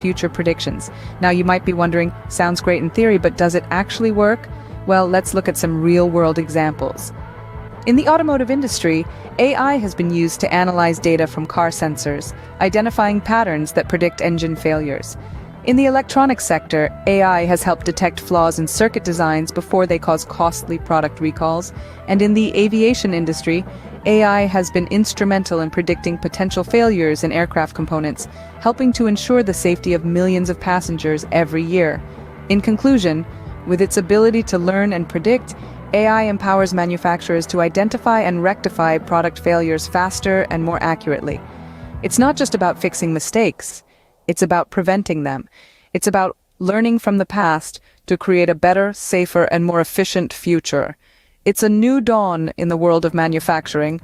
future predictions. Now you might be wondering, sounds great in theory, but does it actually work? Well, let's look at some real-world examples. In the automotive industry, AI has been used to analyze data from car sensors, identifying patterns that predict engine failures. In the electronics sector, AI has helped detect flaws in circuit designs before they cause costly product recalls. And in the aviation industry, AI has been instrumental in predicting potential failures in aircraft components, helping to ensure the safety of millions of passengers every year. In conclusion, with its ability to learn and predict, AI empowers manufacturers to identify and rectify product failures faster and more accurately. It's not just about fixing mistakes. It's about preventing them. It's about learning from the past to create a better, safer, and more efficient future. It's a new dawn in the world of manufacturing,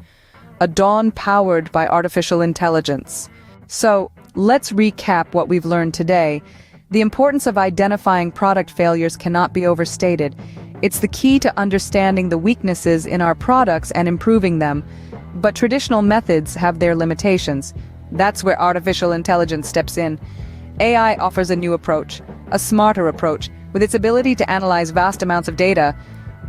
a dawn powered by artificial intelligence. So, let's recap what we've learned today. The importance of identifying product failures cannot be overstated. It's the key to understanding the weaknesses in our products and improving them. But traditional methods have their limitations. That's where artificial intelligence steps in. AI offers a new approach, a smarter approach. With its ability to analyze vast amounts of data,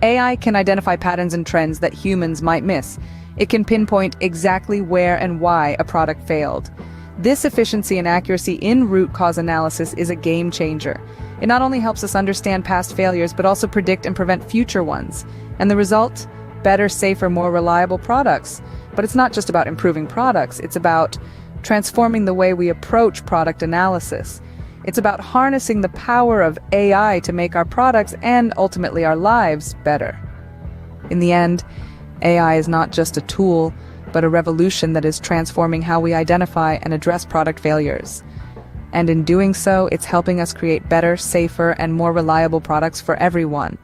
AI can identify patterns and trends that humans might miss. It can pinpoint exactly where and why a product failed. This efficiency and accuracy in root cause analysis is a game changer. It not only helps us understand past failures, but also predict and prevent future ones. And the result? Better, safer, more reliable products. But it's not just about improving products, it's about transforming the way we approach product analysis. It's about harnessing the power of AI to make our products and ultimately our lives better. In the end, AI is not just a tool, but a revolution that is transforming how we identify and address product failures. And in doing so, it's helping us create better, safer, and more reliable products for everyone.